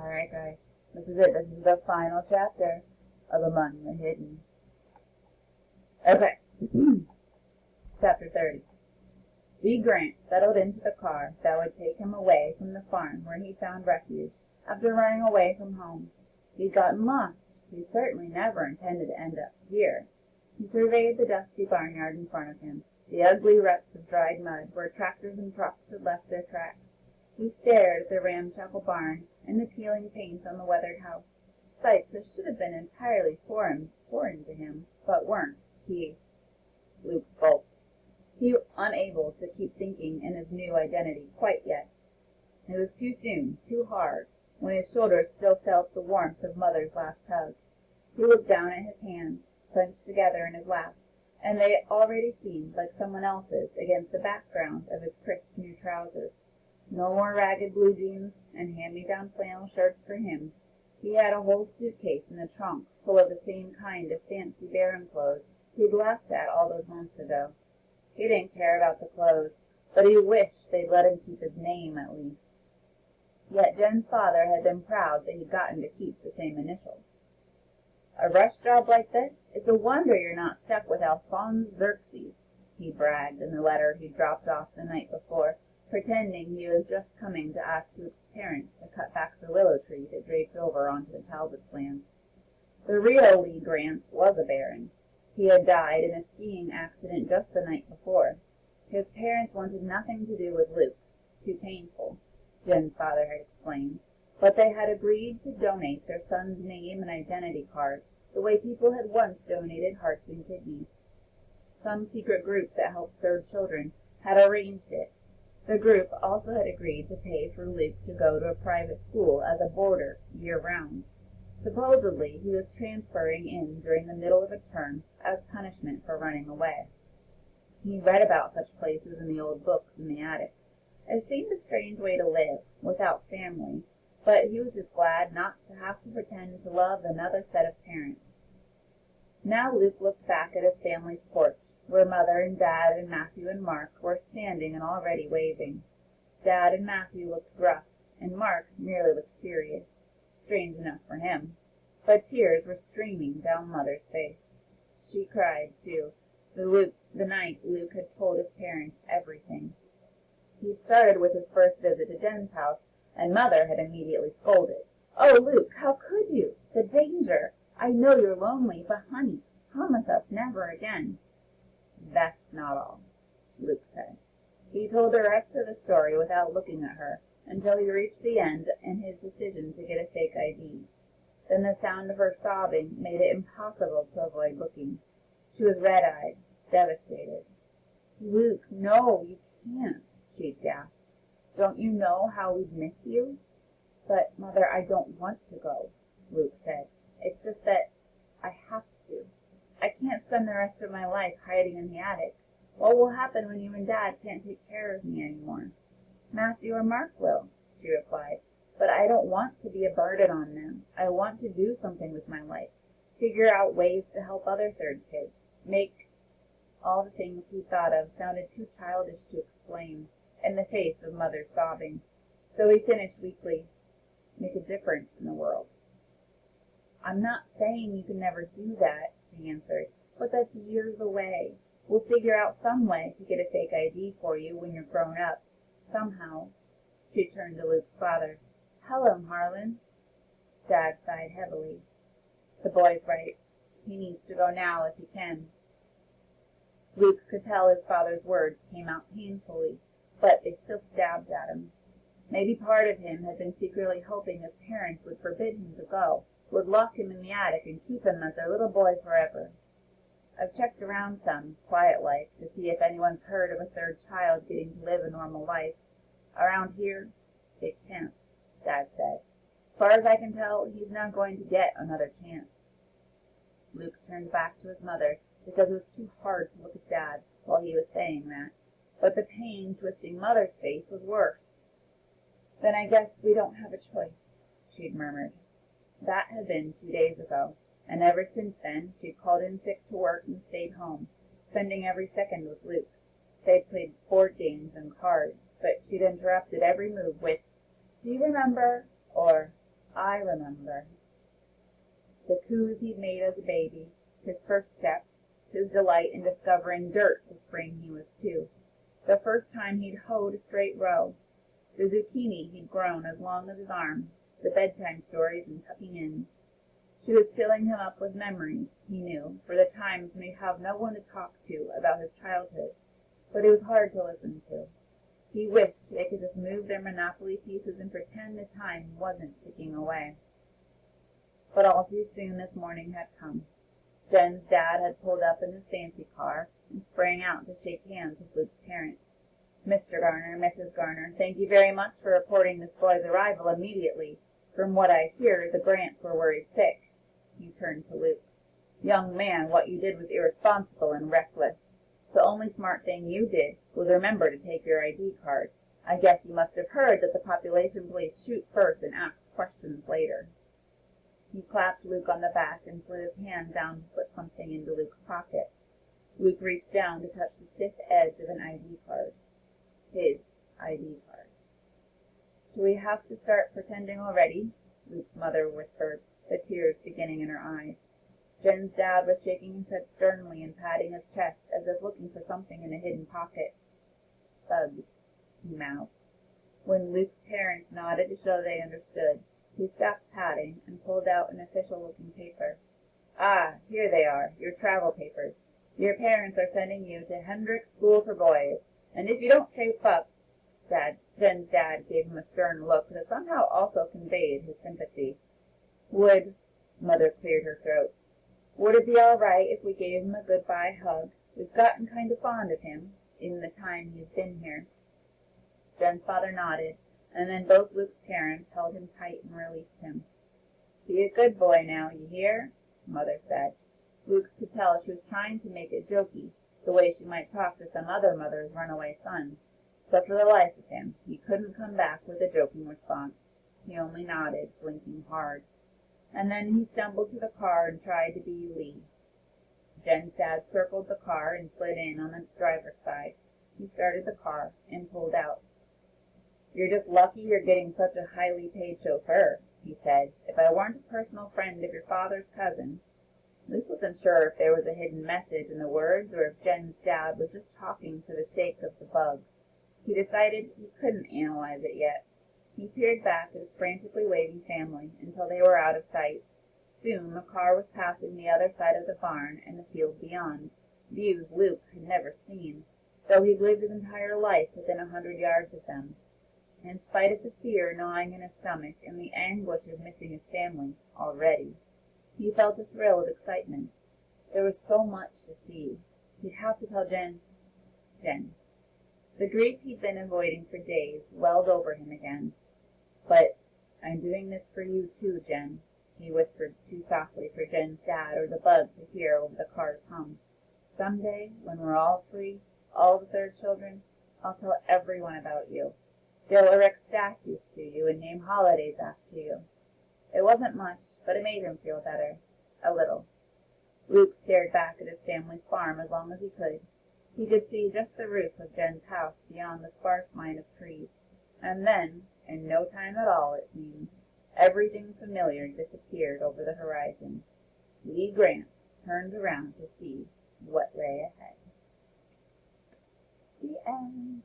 Alright, guys. This is it. This is the final chapter of Among the Hidden. Okay. Chapter 30. Lee Grant settled into the car that would take him away from the farm where he found refuge after running away from home. He'd gotten lost. He certainly never intended to end up here. He surveyed the dusty barnyard in front of him, the ugly ruts of dried mud where tractors and trucks had left their tracks. He stared at the ramshackle barn and the peeling paint on the weathered house, sights that should have been entirely foreign to him, but weren't. Luke gulped. He was unable to keep thinking in his new identity quite yet. It was too soon, too hard, when his shoulders still felt the warmth of Mother's last hug. He looked down at his hands, clenched together in his lap, and they already seemed like someone else's against the background of his crisp new trousers. No more ragged blue jeans and hand-me-down flannel shirts for him. He had a whole suitcase in the trunk full of the same kind of fancy Baron clothes he'd laughed at all those months ago. He didn't care about the clothes, but he wished they'd let him keep his name at least. Yet Jen's father had been proud that he'd gotten to keep the same initials. "A rush job like this? It's a wonder you're not stuck with Alphonse Xerxes," he bragged in the letter he'd dropped off the night before, pretending he was just coming to ask Luke's parents to cut back the willow tree that draped over onto the Talbots' land. The real Lee Grant was a baron. He had died in a skiing accident just the night before. His parents wanted nothing to do with Luke. Too painful, Jen's father had explained. But they had agreed to donate their son's name and identity card, the way people had once donated hearts and kidneys. Some secret group that helped third children had arranged it. The group also had agreed to pay for Luke to go to a private school as a boarder year-round. Supposedly, he was transferring in during the middle of a term as punishment for running away. He read about such places in the old books in the attic. It seemed a strange way to live, without family, but he was just glad not to have to pretend to love another set of parents. Now Luke looked back at his family's porch, where Mother and Dad and Matthew and Mark were standing and already waving. Dad and Matthew looked gruff, and Mark merely looked serious. Strange enough for him. But tears were streaming down Mother's face. She cried, too, the night Luke had told his parents everything. He'd started with his first visit to Jen's house, and Mother had immediately scolded. "Oh, Luke, how could you? The danger! I know you're lonely, but honey, promise us never again." "That's not all," Luke said. He told the rest of the story without looking at her, until he reached the end in his decision to get a fake ID. Then the sound of her sobbing made it impossible to avoid looking. She was red-eyed, devastated. "Luke, no, you can't," she'd gasped. "Don't you know how we'd miss you?" "But, Mother, I don't want to go," Luke said. "It's just that I have to. I can't spend the rest of my life hiding in the attic. What will happen when you and Dad can't take care of me anymore?" "Matthew or Mark will," she replied. "But I don't want to be a burden on them. I want to do something with my life. Figure out ways to help other third kids. Make—" All the things he thought of sounded too childish to explain, in the face of Mother's sobbing. So he finished weakly, "Make a difference in the world." "I'm not saying you can never do that," she answered, "but that's years away. We'll figure out some way to get a fake ID for you when you're grown up. Somehow." She turned to Luke's father. "Tell him, Harlan." Dad sighed heavily. "The boy's right. He needs to go now if he can." Luke could tell his father's words came out painfully, but they still stabbed at him. Maybe part of him had been secretly hoping his parents would forbid him to go, would lock him in the attic and keep him as their little boy forever. "I've checked around some, quiet-like, to see if anyone's heard of a third child getting to live a normal life. Around here, they can't," Dad said. "As far as I can tell, he's not going to get another chance." Luke turned back to his mother because it was too hard to look at Dad while he was saying that, but the pain twisting Mother's face was worse. "Then I guess we don't have a choice," she'd murmured. That had been 2 days ago, and ever since then she'd called in sick to work and stayed home, spending every second with Luke. They'd played board games and cards, but she'd interrupted every move with, "Do you remember?" or, I remember. The coups he'd made as a baby, his first steps, his delight in discovering dirt the spring he was 2, the first time he'd hoed a straight row, the zucchini he'd grown as long as his arm, the bedtime stories and tucking ins. She was filling him up with memories, he knew, for the times when he'd have no one to talk to about his childhood, but it was hard to listen to. He wished they could just move their Monopoly pieces and pretend the time wasn't ticking away. But all too soon this morning had come. Jen's dad had pulled up in his fancy car and sprang out to shake hands with Luke's parents. "Mr. Garner, Mrs. Garner, thank you very much for reporting this boy's arrival immediately. From what I hear, the Grants were worried sick." He turned to Luke. "Young man, what you did was irresponsible and reckless. The only smart thing you did was remember to take your ID card. I guess you must have heard that the population police shoot first and ask questions later." He clapped Luke on the back and slid his hand down to slip something into Luke's pocket. Luke reached down to touch the stiff edge of an ID card. His ID card. "Do we have to start pretending already?" Luke's mother whispered, the tears beginning in her eyes. Jen's dad was shaking his head sternly and patting his chest as if looking for something in a hidden pocket. "Thugged," he mouthed. When Luke's parents nodded to show they understood, he stopped patting and pulled out an official-looking paper. "Ah, here they are, your travel papers. Your parents are sending you to Hendrick's School for Boys, and if you don't shape up—" Jen's dad gave him a stern look that somehow also conveyed his sympathy. Mother cleared her throat. "Would it be all right if we gave him a good-bye hug? We've gotten kind of fond of him, in the time he's been here." Jen's father nodded, and then both Luke's parents held him tight and released him. "Be a good boy now, you hear?" Mother said. Luke could tell she was trying to make it jokey, the way she might talk to some other mother's runaway son. But for the life of him, he couldn't come back with a joking response. He only nodded, blinking hard. And then he stumbled to the car and tried to be Lee. Jen's dad circled the car and slid in on the driver's side. He started the car and pulled out. "You're just lucky you're getting such a highly paid chauffeur," he said. "If I weren't a personal friend of your father's cousin—" Luke wasn't sure if there was a hidden message in the words or if Jen's dad was just talking for the sake of the bug. He decided he couldn't analyze it yet. He peered back at his frantically waving family until they were out of sight. Soon the car was passing the other side of the barn and the field beyond, views Luke had never seen, though he'd lived his entire life within 100 yards of them. In spite of the fear gnawing in his stomach and the anguish of missing his family already, he felt a thrill of excitement. There was so much to see. He'd have to tell Jen. The grief he'd been avoiding for days welled over him again. "But I'm doing this for you too, Jen," he whispered too softly for Jen's dad or the bug to hear over the car's hum. "Some day, when we're all free, all the third children, I'll tell everyone about you. They'll erect statues to you and name holidays after you." It wasn't much, but it made him feel better. A little. Luke stared back at his family's farm as long as he could. He could see just the roof of Jen's house beyond the sparse line of trees. And then, in no time at all, it seemed, everything familiar disappeared over the horizon. Lee Grant turned around to see what lay ahead. The end.